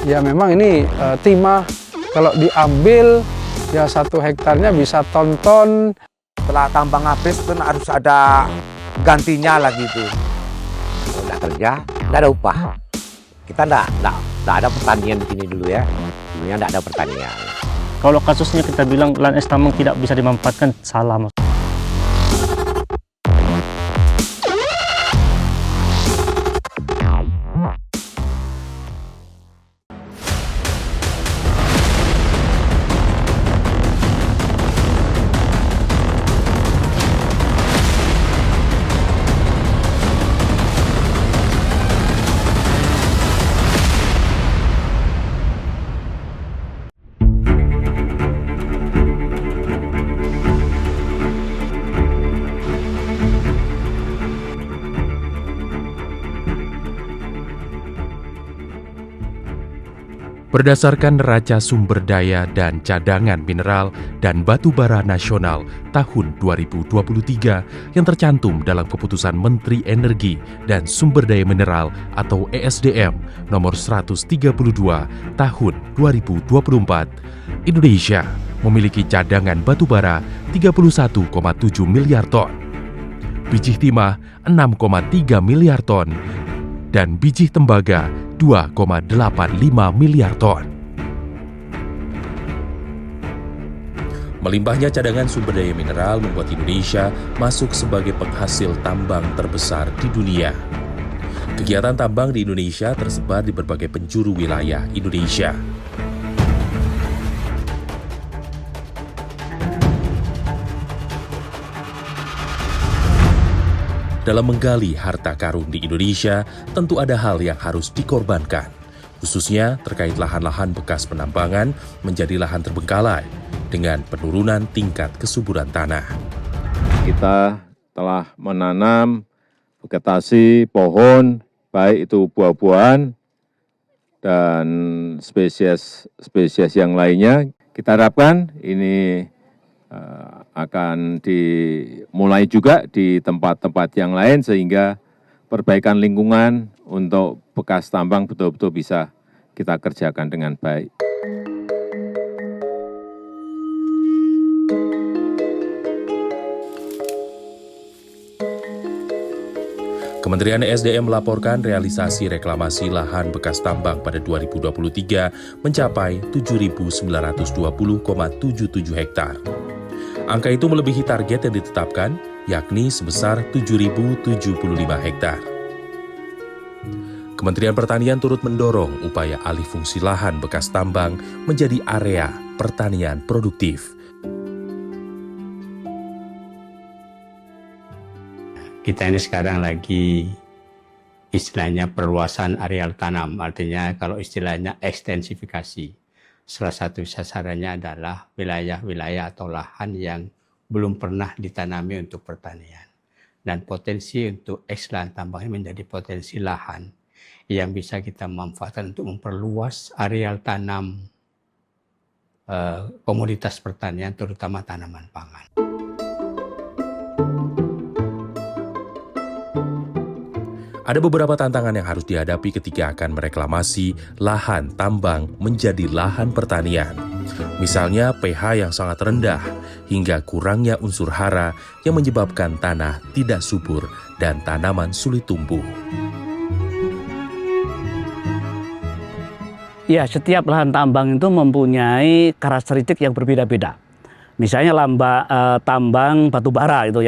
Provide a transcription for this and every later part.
Ya memang ini timah kalau diambil ya 1 hektarnya bisa ton-ton. Setelah tambang habis kan harus ada gantinya lagi itu. Udah kerja, nggak ada upah. Kita nggak ada pertanian di sini dulu ya. Dulunya nggak ada pertanian. Kalau kasusnya kita bilang lahan es tambang tidak bisa dimanfaatkan, salah Mas. Berdasarkan Neraca Sumber Daya dan Cadangan Mineral dan Batu Bara Nasional tahun 2023 yang tercantum dalam Keputusan Menteri Energi dan Sumber Daya Mineral atau ESDM nomor 132 tahun 2024, Indonesia memiliki cadangan batu bara 31,7 miliar ton, biji timah 6,3 miliar ton, dan biji tembaga 2,85 miliar ton. Melimpahnya cadangan sumber daya mineral membuat Indonesia masuk sebagai penghasil tambang terbesar di dunia. Kegiatan tambang di Indonesia tersebar di berbagai penjuru wilayah Indonesia. Dalam menggali harta karun di Indonesia, tentu ada hal yang harus dikorbankan, khususnya terkait lahan-lahan bekas penambangan menjadi lahan terbengkalai dengan penurunan tingkat kesuburan tanah. Kita telah menanam vegetasi pohon, baik itu buah-buahan dan spesies yang lainnya. Kita harapkan ini akan dimulai juga di tempat-tempat yang lain sehingga perbaikan lingkungan untuk bekas tambang betul-betul bisa kita kerjakan dengan baik. Kementerian ESDM melaporkan realisasi reklamasi lahan bekas tambang pada 2023 mencapai 7.920,77 hektar. Angka itu melebihi target yang ditetapkan, yakni sebesar 7.075 hektar. Kementerian Pertanian turut mendorong upaya alih fungsi lahan bekas tambang menjadi area pertanian produktif. Kita ini sekarang lagi istilahnya perluasan areal tanam, artinya kalau istilahnya ekstensifikasi. Salah satu sasarannya adalah wilayah-wilayah atau lahan yang belum pernah ditanami untuk pertanian. Dan potensi untuk eks-lahan tambang ini menjadi potensi lahan yang bisa kita manfaatkan untuk memperluas areal tanam komoditas pertanian, terutama tanaman pangan. Ada beberapa tantangan yang harus dihadapi ketika akan mereklamasi lahan tambang menjadi lahan pertanian. Misalnya pH yang sangat rendah hingga kurangnya unsur hara yang menyebabkan tanah tidak subur dan tanaman sulit tumbuh. Ya, setiap lahan tambang itu mempunyai karakteristik yang berbeda-beda. Misalnya tambang batu bara itu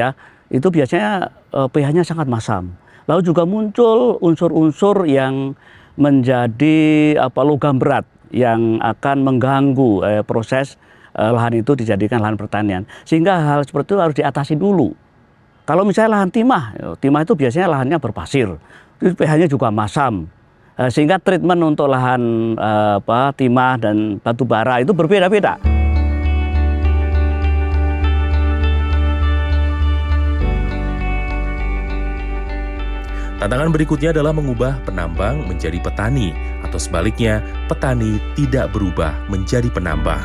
biasanya pH-nya sangat masam. Lalu juga muncul unsur-unsur yang menjadi logam berat yang akan mengganggu proses lahan itu dijadikan lahan pertanian. Sehingga hal seperti itu harus diatasi dulu. Kalau misalnya lahan timah itu biasanya lahannya berpasir, pH-nya juga masam. Sehingga treatment untuk lahan timah dan batu bara itu berbeda-beda. Tantangan berikutnya adalah mengubah penambang menjadi petani, atau sebaliknya, petani tidak berubah menjadi penambang.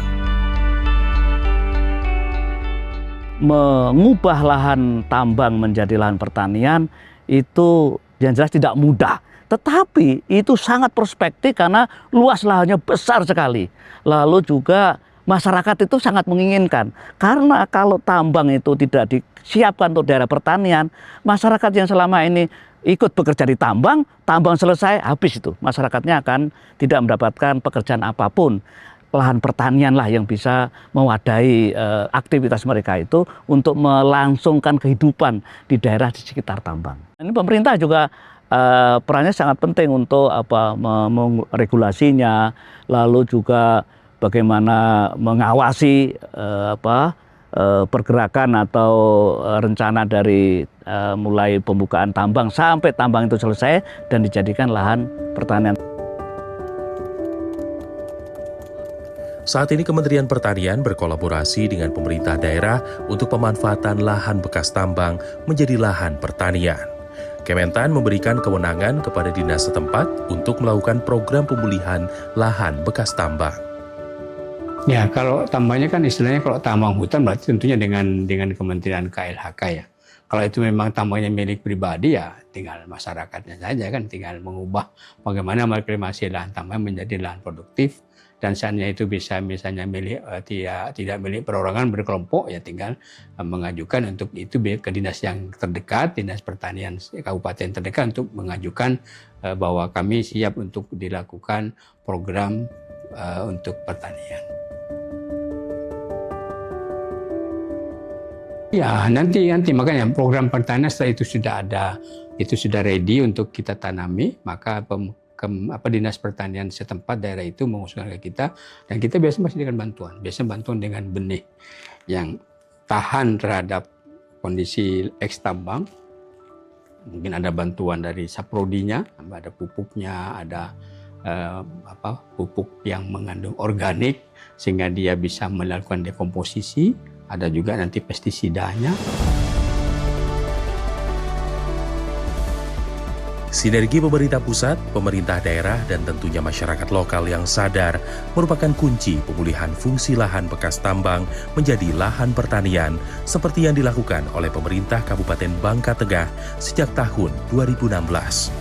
Mengubah lahan tambang menjadi lahan pertanian itu yang jelas tidak mudah. Tetapi itu sangat prospektif karena luas lahannya besar sekali. Lalu juga masyarakat itu sangat menginginkan. Karena kalau tambang itu tidak disiapkan untuk daerah pertanian, masyarakat yang selama ini ikut bekerja di tambang, tambang selesai, habis itu. Masyarakatnya akan tidak mendapatkan pekerjaan apapun. Lahan pertanian lah yang bisa mewadahi aktivitas mereka itu untuk melangsungkan kehidupan di daerah di sekitar tambang. Ini pemerintah juga perannya sangat penting untuk regulasinya, lalu juga bagaimana mengawasi pergerakan atau rencana dari mulai pembukaan tambang sampai tambang itu selesai dan dijadikan lahan pertanian. Saat ini Kementerian Pertanian berkolaborasi dengan pemerintah daerah untuk pemanfaatan lahan bekas tambang menjadi lahan pertanian. Kementan memberikan kewenangan kepada dinas setempat untuk melakukan program pemulihan lahan bekas tambang. Ya, kalau tambangnya kan istilahnya kalau tambang hutan berarti tentunya dengan Kementerian KLHK ya. Kalau itu memang tambangnya milik pribadi ya tinggal masyarakatnya saja kan, tinggal mengubah bagaimana mereklamasi lahan tambang menjadi lahan produktif. Dan seandainya itu bisa misalnya milik tidak milik perorangan berkelompok ya tinggal mengajukan untuk itu ke dinas yang terdekat, dinas pertanian kabupaten terdekat untuk mengajukan bahwa kami siap untuk dilakukan program untuk pertanian. Ya nanti makanya program pertanian setelah itu sudah ada, itu sudah ready untuk kita tanami, maka dinas pertanian setempat daerah itu mengusulkan ke kita dan kita biasa masih dengan bantuan dengan benih yang tahan terhadap kondisi eks tambang. Mungkin ada bantuan dari saprodinya, ada pupuknya, ada pupuk yang mengandung organik sehingga dia bisa melakukan dekomposisi, ada juga nanti pestisidanya. Sinergi pemerintah pusat, pemerintah daerah, dan tentunya masyarakat lokal yang sadar merupakan kunci pemulihan fungsi lahan bekas tambang menjadi lahan pertanian seperti yang dilakukan oleh pemerintah Kabupaten Bangka Tengah sejak tahun 2016.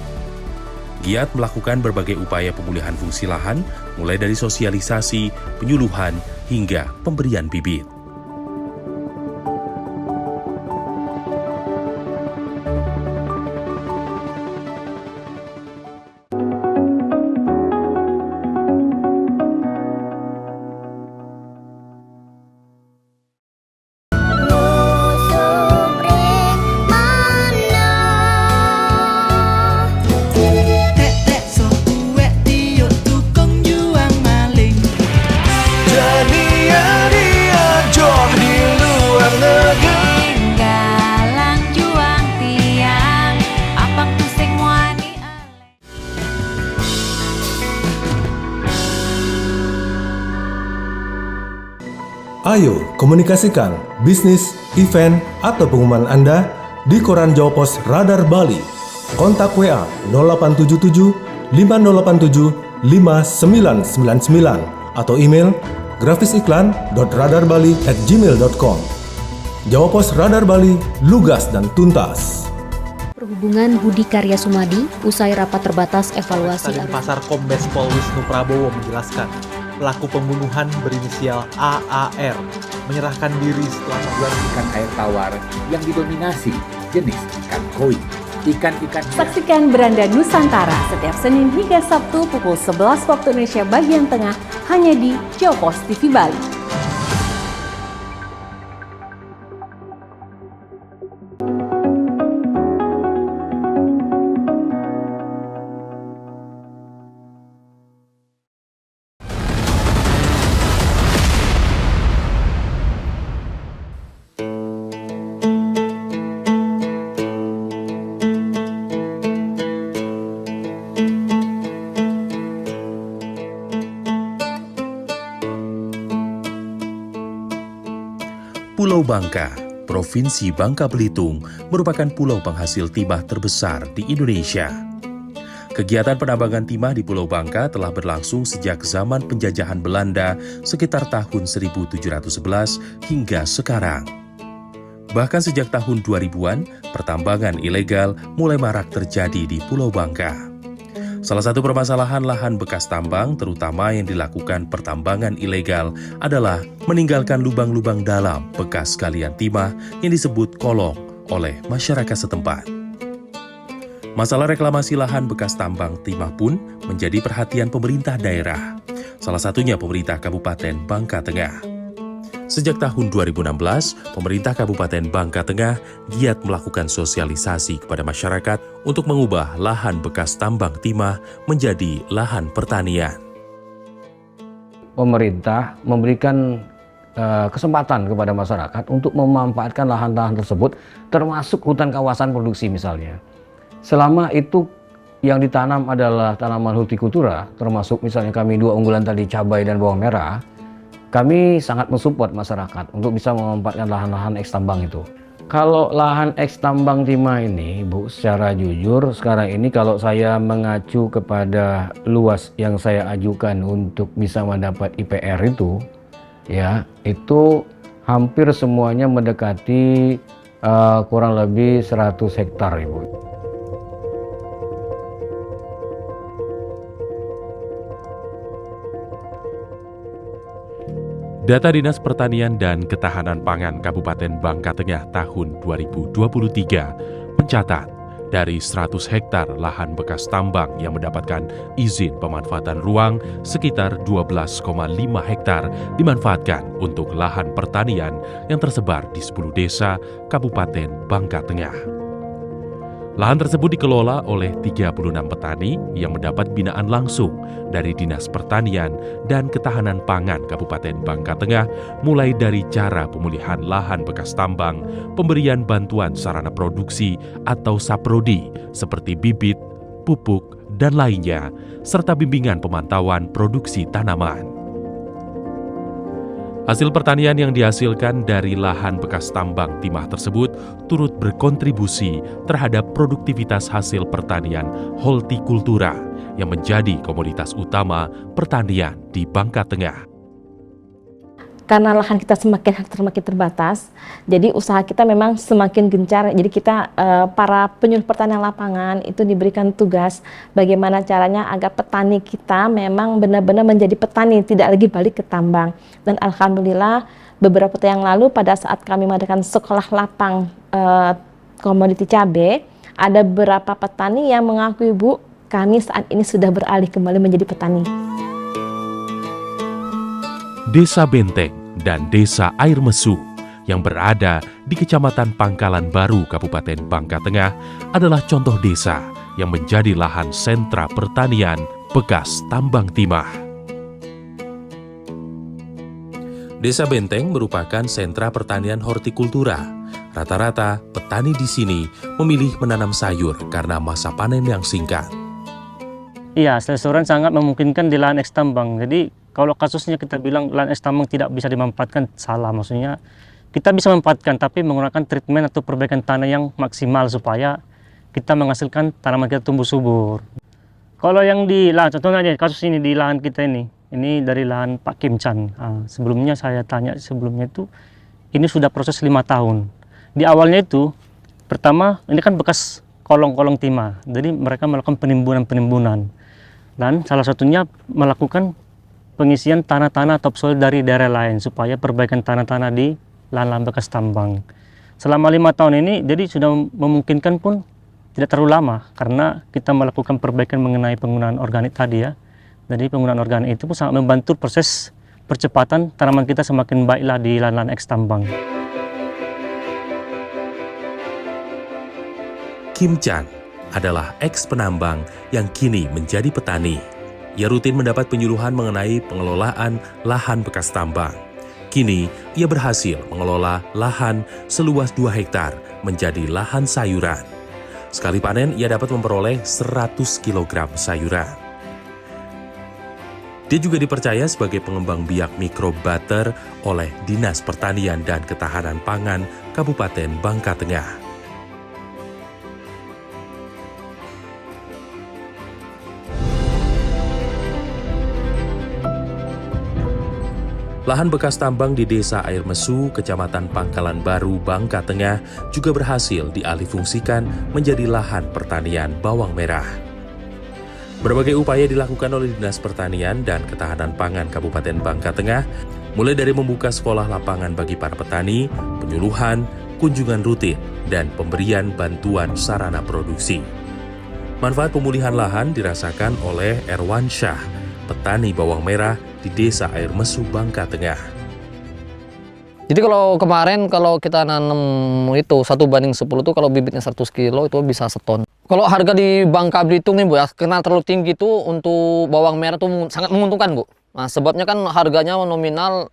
Giat melakukan berbagai upaya pemulihan fungsi lahan, mulai dari sosialisasi, penyuluhan, hingga pemberian bibit. Ayo komunikasikan bisnis, event, atau pengumuman Anda di Koran Jawa Pos Radar Bali. Kontak WA 0877 5087 5999 atau email grafisiklan.radarbali@gmail.com. Jawa Pos Radar Bali, lugas dan tuntas. Perhubungan Budi Karya Sumadi, usai rapat terbatas evaluasi Pasar Kombes Pol Wisnu Prabowo menjelaskan, pelaku pembunuhan berinisial AAR menyerahkan diri setelah membuat ikan air tawar yang didominasi jenis ikan koi. Ikan-ikan. Saksikan Beranda Nusantara setiap Senin hingga Sabtu pukul 11 waktu Indonesia bagian tengah hanya di Jawa Pos TV Bali. Pulau Bangka, Provinsi Bangka Belitung, merupakan pulau penghasil timah terbesar di Indonesia. Kegiatan penambangan timah di Pulau Bangka telah berlangsung sejak zaman penjajahan Belanda sekitar tahun 1711 hingga sekarang. Bahkan sejak tahun 2000-an, pertambangan ilegal mulai marak terjadi di Pulau Bangka. Salah satu permasalahan lahan bekas tambang, terutama yang dilakukan pertambangan ilegal, adalah meninggalkan lubang-lubang dalam bekas galian timah yang disebut kolong oleh masyarakat setempat. Masalah reklamasi lahan bekas tambang timah pun menjadi perhatian pemerintah daerah, salah satunya pemerintah Kabupaten Bangka Tengah. Sejak tahun 2016, pemerintah Kabupaten Bangka Tengah giat melakukan sosialisasi kepada masyarakat untuk mengubah lahan bekas tambang timah menjadi lahan pertanian. Pemerintah memberikan kesempatan kepada masyarakat untuk memanfaatkan lahan-lahan tersebut, termasuk hutan kawasan produksi misalnya. Selama itu yang ditanam adalah tanaman hortikultura, termasuk misalnya kami 2 unggulan tadi, cabai dan bawang merah, kami sangat mensupport masyarakat untuk bisa memanfaatkan lahan-lahan eks tambang itu. Kalau lahan eks tambang timah ini, Bu, secara jujur sekarang ini kalau saya mengacu kepada luas yang saya ajukan untuk bisa mendapat IPR itu, ya, itu hampir semuanya mendekati kurang lebih 100 hektar, Ibu. Data Dinas Pertanian dan Ketahanan Pangan Kabupaten Bangka Tengah tahun 2023 mencatat dari 100 hektar lahan bekas tambang yang mendapatkan izin pemanfaatan ruang, sekitar 12,5 hektar dimanfaatkan untuk lahan pertanian yang tersebar di 10 desa Kabupaten Bangka Tengah. Lahan tersebut dikelola oleh 36 petani yang mendapat binaan langsung dari Dinas Pertanian dan Ketahanan Pangan Kabupaten Bangka Tengah, mulai dari cara pemulihan lahan bekas tambang, pemberian bantuan sarana produksi atau saprodi seperti bibit, pupuk, dan lainnya, serta bimbingan pemantauan produksi tanaman. Hasil pertanian yang dihasilkan dari lahan bekas tambang timah tersebut turut berkontribusi terhadap produktivitas hasil pertanian hortikultura yang menjadi komoditas utama pertanian di Bangka Tengah. Karena lahan kita semakin terbatas, jadi usaha kita memang semakin gencar. Jadi kita para penyuluh pertanian lapangan itu diberikan tugas bagaimana caranya agar petani kita memang benar-benar menjadi petani, tidak lagi balik ke tambang. Dan alhamdulillah beberapa tahun yang lalu pada saat kami mengadakan sekolah lapang komoditi cabai, ada beberapa petani yang mengakui, Bu, kami saat ini sudah beralih kembali menjadi petani. Desa Benteng dan Desa Air Mesu yang berada di Kecamatan Pangkalan Baru, Kabupaten Bangka Tengah adalah contoh desa yang menjadi lahan sentra pertanian bekas tambang timah. Desa Benteng merupakan sentra pertanian hortikultura. Rata-rata petani di sini memilih menanam sayur karena masa panen yang singkat. Iya, selesai sangat memungkinkan di lahan eks tambang. Jadi kalau kasusnya kita bilang lahan eks tambang tidak bisa dimanfaatkan, salah. Maksudnya kita bisa memanfaatkan tapi menggunakan treatment atau perbaikan tanah yang maksimal supaya kita menghasilkan tanaman kita tumbuh subur. Kalau yang di lahan, contohnya aja kasus ini di lahan kita ini dari lahan Pak Kim Chan. Sebelumnya saya tanya sebelumnya itu ini sudah proses 5 tahun. Di awalnya itu pertama ini kan bekas kolong-kolong timah. Jadi mereka melakukan penimbunan. Dan salah satunya melakukan pengisian tanah-tanah topsoil dari daerah lain supaya perbaikan tanah-tanah di lahan-lahan bekas tambang. Selama 5 tahun ini jadi sudah memungkinkan pun tidak terlalu lama karena kita melakukan perbaikan mengenai penggunaan organik tadi ya. Jadi penggunaan organik itu pun sangat membantu proses percepatan tanaman kita semakin baiklah di lahan-lahan eks tambang. Kim Chan adalah eks penambang yang kini menjadi petani. Ia rutin mendapat penyuluhan mengenai pengelolaan lahan bekas tambang. Kini, ia berhasil mengelola lahan seluas 2 hektar menjadi lahan sayuran. Sekali panen, ia dapat memperoleh 100 kg sayuran. Dia juga dipercaya sebagai pengembang biak mikrobutter oleh Dinas Pertanian dan Ketahanan Pangan Kabupaten Bangka Tengah. Lahan bekas tambang di Desa Air Mesu, Kecamatan Pangkalan Baru, Bangka Tengah juga berhasil dialihfungsikan menjadi lahan pertanian bawang merah. Berbagai upaya dilakukan oleh Dinas Pertanian dan Ketahanan Pangan Kabupaten Bangka Tengah, mulai dari membuka sekolah lapangan bagi para petani, penyuluhan, kunjungan rutin, dan pemberian bantuan sarana produksi. Manfaat pemulihan lahan dirasakan oleh Erwan Syah, petani bawang merah di Desa Air Mesu, Bangka Tengah. Jadi kalau kemarin kalau kita nanam itu 1:10 tuh kalau bibitnya 100 kilo itu bisa seton. Kalau harga di Bangka Belitung nih Bu ya, karena terlalu tinggi tuh untuk bawang merah tuh sangat menguntungkan Bu. Nah sebabnya kan harganya nominal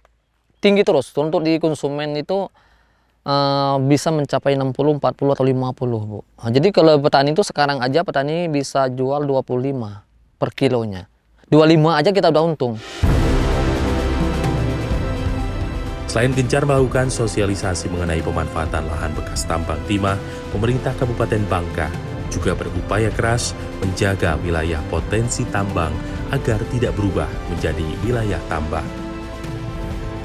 tinggi terus, untuk di konsumen itu bisa mencapai 60, 40 atau 50 Bu. Nah, jadi kalau petani itu sekarang aja petani bisa jual 25 per kilonya. 25 aja kita udah untung. Selain gencar melakukan sosialisasi mengenai pemanfaatan lahan bekas tambang timah, pemerintah Kabupaten Bangka juga berupaya keras menjaga wilayah potensi tambang agar tidak berubah menjadi wilayah tambang.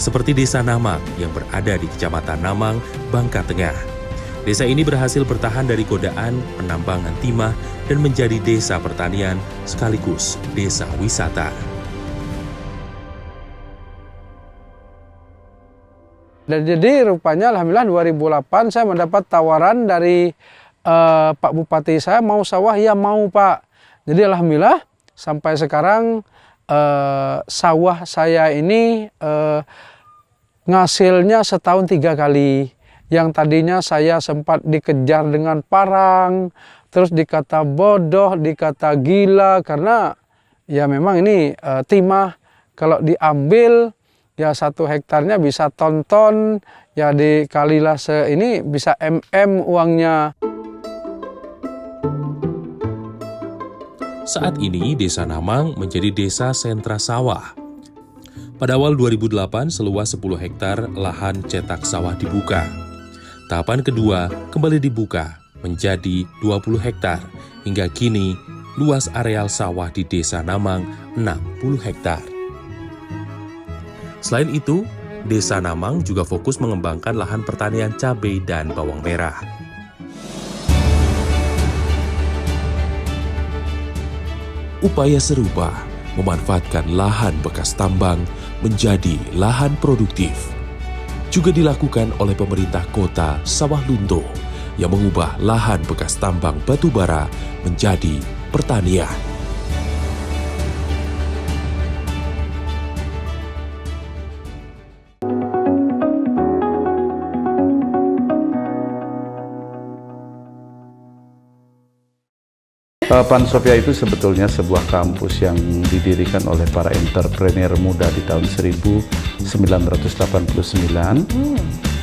Seperti Desa Namang yang berada di Kecamatan Namang, Bangka Tengah. Desa ini berhasil bertahan dari godaan penambangan timah dan menjadi desa pertanian sekaligus desa wisata. Dan jadi rupanya alhamdulillah 2008 saya mendapat tawaran dari Pak Bupati, saya mau sawah, ya mau Pak. Jadi alhamdulillah sampai sekarang sawah saya ini ngasilnya setahun 3 kali. Yang tadinya saya sempat dikejar dengan parang, terus dikata bodoh, dikata gila, karena ya memang ini timah kalau diambil ya 1 hektarnya bisa ton-ton, ya dikalilah ini bisa uangnya. Saat ini Desa Namang menjadi desa sentra sawah. Pada awal 2008 seluas 10 hektar lahan cetak sawah dibuka. Tahapan kedua kembali dibuka menjadi 20 hektar, hingga kini luas areal sawah di Desa Namang 60 hektar. Selain itu, Desa Namang juga fokus mengembangkan lahan pertanian cabai dan bawang merah. Upaya serupa memanfaatkan lahan bekas tambang menjadi lahan produktif juga dilakukan oleh pemerintah kota Sawah Lunto yang mengubah lahan bekas tambang batu bara menjadi pertanian. Pansopia itu sebetulnya sebuah kampus yang didirikan oleh para entrepreneur muda di tahun 1989.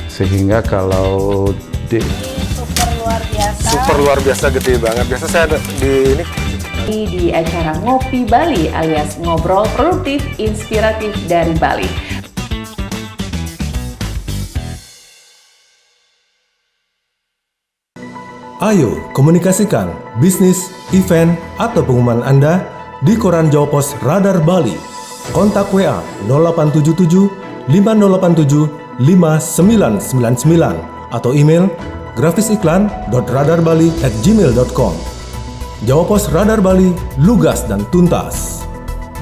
Sehingga kalau super luar biasa gede banget. Biasa saya ada di ini di acara Ngopi Bali alias ngobrol produktif inspiratif dari Bali. Ayo komunikasikan bisnis, event, atau pengumuman Anda di Koran Jawa Pos Radar Bali. Kontak WA 0877 5087 5999 atau email grafisiklan.radarbali@gmail.com. Jawa Pos Radar Bali, lugas dan tuntas.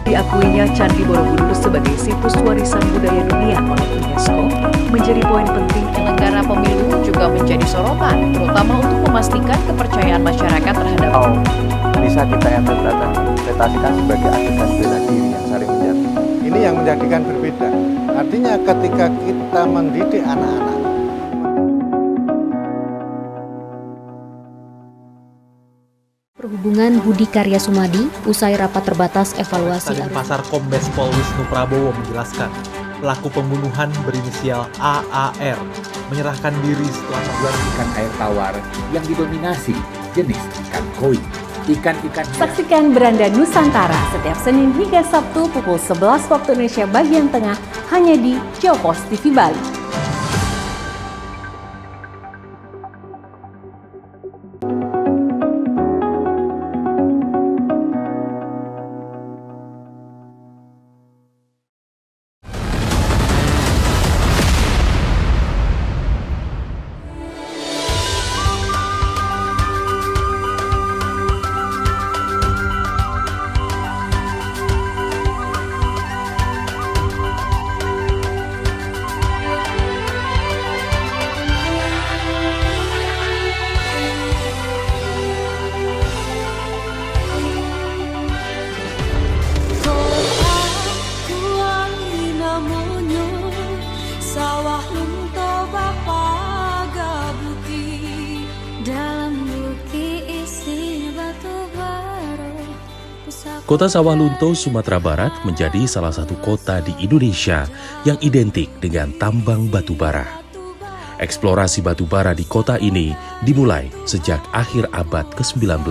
Diakuinya Candi Borobudur sebagai situs warisan budaya dunia oleh UNESCO menjadi poin penting. Penyelenggara pemilu juga menjadi sorotan, terutama untuk memastikan kepercayaan masyarakat terhadap bisa kita interpretasikan sebagai adegan bela diri yang saling menjadi. Ini yang menjadikan berbeda. Artinya ketika kita mendidik anak-anak, Perhubungan Budi Karya Sumadi usai rapat terbatas evaluasi Stasiun Pasar Kombes Pol Wisnu Prabowo menjelaskan, pelaku pembunuhan berinisial AAR menyerahkan diri setelah ikan air tawar yang didominasi jenis ikan koi. Ikan-ikan Saksikan Beranda Nusantara setiap Senin hingga Sabtu pukul 11 waktu Indonesia bagian tengah hanya di Jawa Pos TV Bali. Kota Sawah Lunto, Sumatera Barat menjadi salah satu kota di Indonesia yang identik dengan tambang batu bara. Eksplorasi batu bara di kota ini dimulai sejak akhir abad ke-19.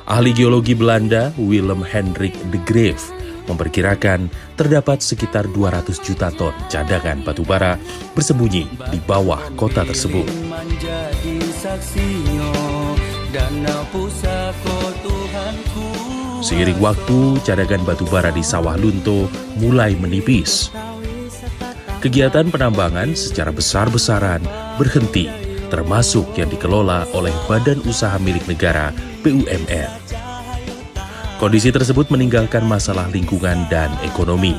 Ahli geologi Belanda Willem Hendrik de Graaf memperkirakan terdapat sekitar 200 juta ton cadangan batu bara bersembunyi di bawah kota tersebut. Seiring waktu, cadangan batu bara di Sawah Lunto mulai menipis. Kegiatan penambangan secara besar-besaran berhenti, termasuk yang dikelola oleh Badan Usaha Milik Negara BUMN. Kondisi tersebut meninggalkan masalah lingkungan dan ekonomi.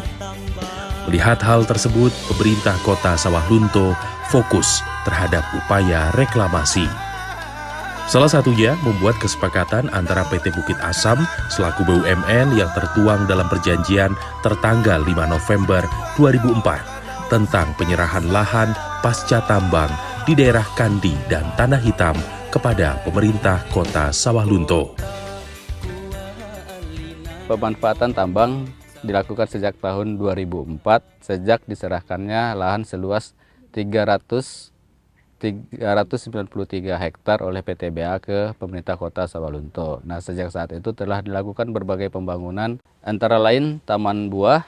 Melihat hal tersebut, pemerintah kota Sawah Lunto fokus terhadap upaya reklamasi. Salah satunya membuat kesepakatan antara PT Bukit Asam selaku BUMN yang tertuang dalam perjanjian tertanggal 5 November 2004 tentang penyerahan lahan pasca tambang di daerah Kandi dan Tanah Hitam kepada pemerintah kota Sawah Lunto. Pemanfaatan tambang dilakukan sejak tahun 2004 sejak diserahkannya lahan seluas 393 hektar oleh PTBA ke pemerintah kota Sawah Lunto. Nah, sejak saat itu telah dilakukan berbagai pembangunan, antara lain taman buah,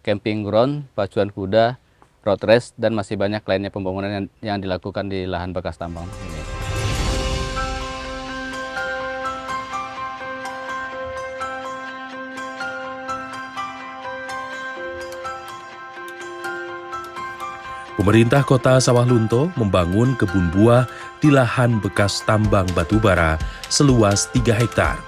camping ground, pacuan kuda, road race, dan masih banyak lainnya pembangunan yang dilakukan di lahan bekas tambang ini. Pemerintah kota Sawah Lunto membangun kebun buah di lahan bekas tambang batu bara seluas 3 hektar.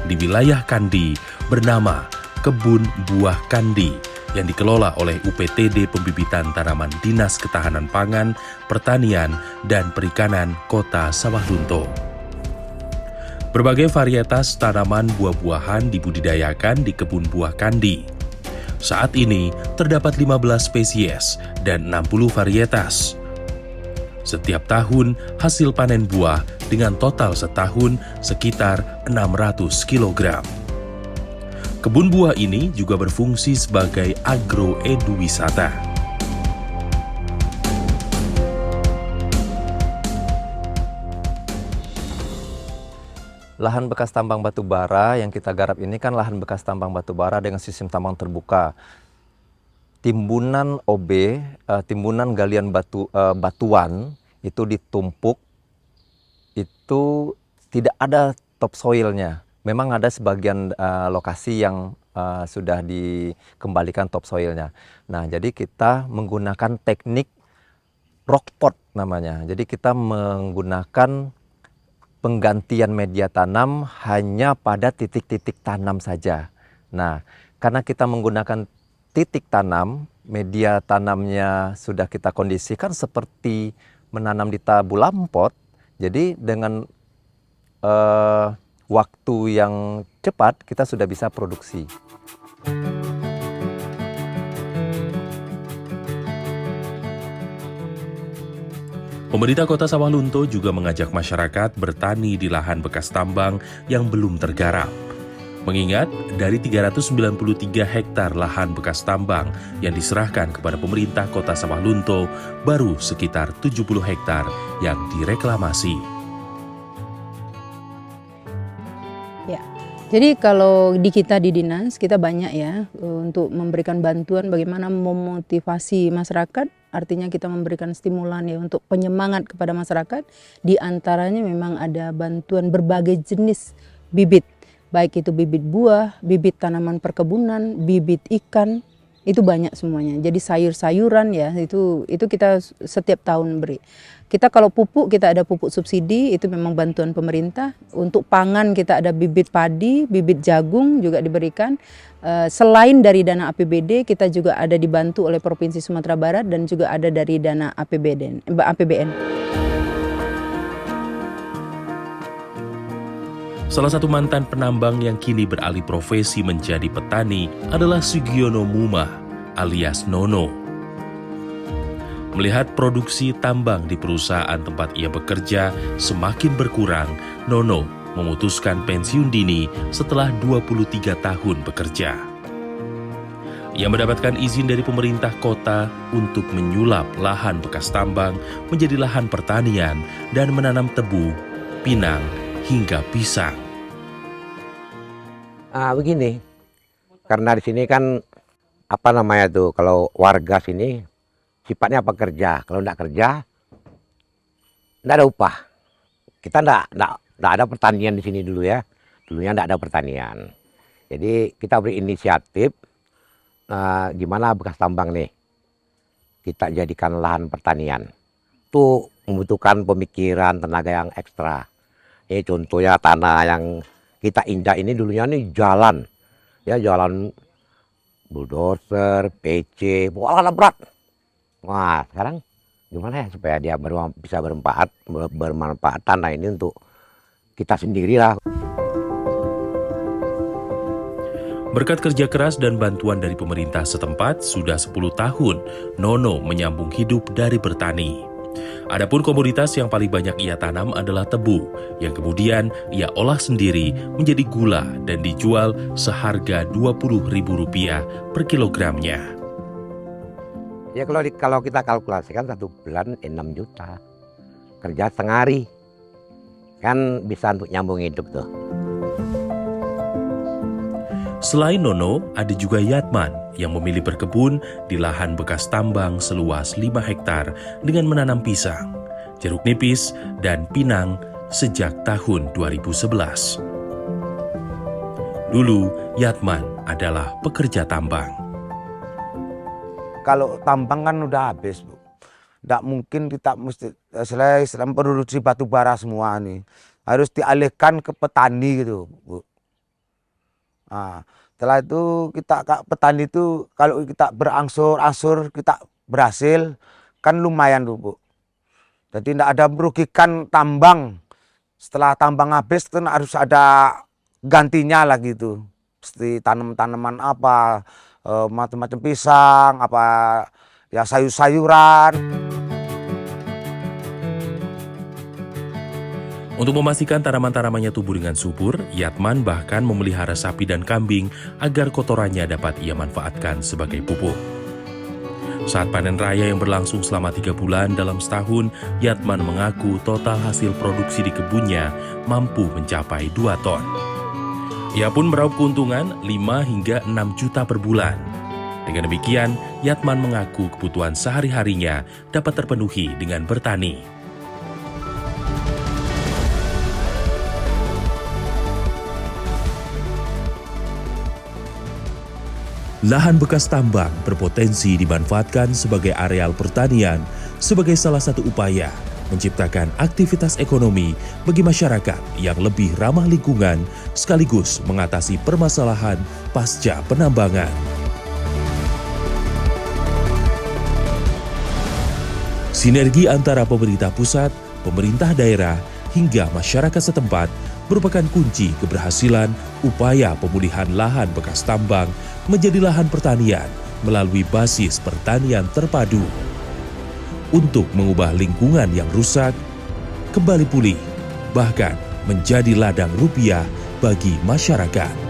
Di wilayah Kandi bernama Kebun Buah Kandi yang dikelola oleh UPTD Pembibitan Tanaman Dinas Ketahanan Pangan, Pertanian, dan Perikanan Kota Sawah Lunto. Berbagai varietas tanaman buah-buahan dibudidayakan di Kebun Buah Kandi. Saat ini terdapat 15 spesies dan 60 varietas. Setiap tahun hasil panen buah dengan total setahun sekitar 600 kg. Kebun buah ini juga berfungsi sebagai agroeduwisata. Lahan bekas tambang batu bara yang kita garap ini kan lahan bekas tambang batu bara dengan sistem tambang terbuka. Timbunan OB, timbunan galian batuan itu ditumpuk, itu tidak ada topsoilnya. Memang ada sebagian lokasi yang sudah dikembalikan topsoilnya. Nah, jadi kita menggunakan teknik rockpot namanya. Jadi kita menggunakan penggantian media tanam hanya pada titik-titik tanam saja. Nah, karena kita menggunakan titik tanam, media tanamnya sudah kita kondisikan seperti menanam di tabulam pot. Jadi dengan waktu yang cepat kita sudah bisa produksi. Pemerintah kota Sawah Lunto juga mengajak masyarakat bertani di lahan bekas tambang yang belum tergarap. Mengingat dari 393 hektar lahan bekas tambang yang diserahkan kepada pemerintah kota Sawah Lunto, baru sekitar 70 hektar yang direklamasi. Ya, jadi kalau di kita di dinas, kita banyak ya untuk memberikan bantuan bagaimana memotivasi masyarakat. Artinya kita memberikan stimulan ya untuk penyemangat kepada masyarakat. Di antaranya memang ada bantuan berbagai jenis bibit. Baik itu bibit buah, bibit tanaman perkebunan, bibit ikan, itu banyak semuanya. Jadi sayur-sayuran ya, itu kita setiap tahun beri. Kita kalau pupuk, kita ada pupuk subsidi, itu memang bantuan pemerintah. Untuk pangan kita ada bibit padi, bibit jagung juga diberikan. Selain dari dana APBD, kita juga ada dibantu oleh Provinsi Sumatera Barat dan juga ada dari dana APBN. Salah satu mantan penambang yang kini beralih profesi menjadi petani adalah Sugiono Mumah alias Nono. Melihat produksi tambang di perusahaan tempat ia bekerja semakin berkurang, Nono memutuskan pensiun dini setelah 23 tahun bekerja. Ia mendapatkan izin dari pemerintah kota untuk menyulap lahan bekas tambang menjadi lahan pertanian dan menanam tebu, pinang, hingga pisang. Begini, karena di sini kan kalau warga sini sifatnya pekerja. Kalau enggak kerja, enggak ada upah. Kita enggak ada pertanian di sini dulu ya. Dulunya enggak ada pertanian. Jadi kita berinisiatif, gimana bekas tambang nih, kita jadikan lahan pertanian. Itu membutuhkan pemikiran, tenaga yang ekstra. Ini contohnya tanah yang kita injak ini dulunya nih jalan. Ya jalan bulldozer, PC, pokoknya berat. Wah, sekarang gimana ya supaya dia bisa bermanfaat tanah ini untuk kita sendiri lah. Berkat kerja keras dan bantuan dari pemerintah setempat, sudah 10 tahun Nono menyambung hidup dari bertani. Adapun komoditas yang paling banyak ia tanam adalah tebu, yang kemudian ia olah sendiri menjadi gula dan dijual seharga Rp20.000 per kilogramnya. Ya kalau kita kalkulasikan 1 bulan 6 juta. Kerja setengah hari. Kan bisa untuk nyambung hidup tuh. Selain Nono, ada juga Yatman yang memilih berkebun di lahan bekas tambang seluas 5 hektar dengan menanam pisang, jeruk nipis, dan pinang sejak tahun 2011. Dulu, Yatman adalah pekerja tambang. Kalau tambang kan udah habis, Bu. Nggak mungkin kita mesti selain produksi batu bara semua nih. Harus dialihkan ke petani gitu, Bu. Nah, setelah itu petani itu kalau kita berangsur-angsur kita berhasil kan lumayan tuh, Bu. Jadi tidak ada merugikan tambang. Setelah tambang habis kan harus ada gantinya lagi tuh. Mesti tanaman apa, macam-macam pisang, apa ya sayur-sayuran. Untuk memastikan tanaman-tanamannya tumbuh dengan subur, Yatman bahkan memelihara sapi dan kambing agar kotorannya dapat ia manfaatkan sebagai pupuk. Saat panen raya yang berlangsung selama 3 bulan dalam setahun, Yatman mengaku total hasil produksi di kebunnya mampu mencapai 2 ton. Ia pun meraup keuntungan 5 hingga 6 juta per bulan. Dengan demikian, Yatman mengaku kebutuhan sehari-harinya dapat terpenuhi dengan bertani. Lahan bekas tambang berpotensi dimanfaatkan sebagai areal pertanian sebagai salah satu upaya menciptakan aktivitas ekonomi bagi masyarakat yang lebih ramah lingkungan sekaligus mengatasi permasalahan pasca penambangan. Sinergi antara pemerintah pusat, pemerintah daerah, hingga masyarakat setempat merupakan kunci keberhasilan upaya pemulihan lahan bekas tambang menjadi lahan pertanian melalui basis pertanian terpadu. Untuk mengubah lingkungan yang rusak, kembali pulih, bahkan menjadi ladang rupiah bagi masyarakat.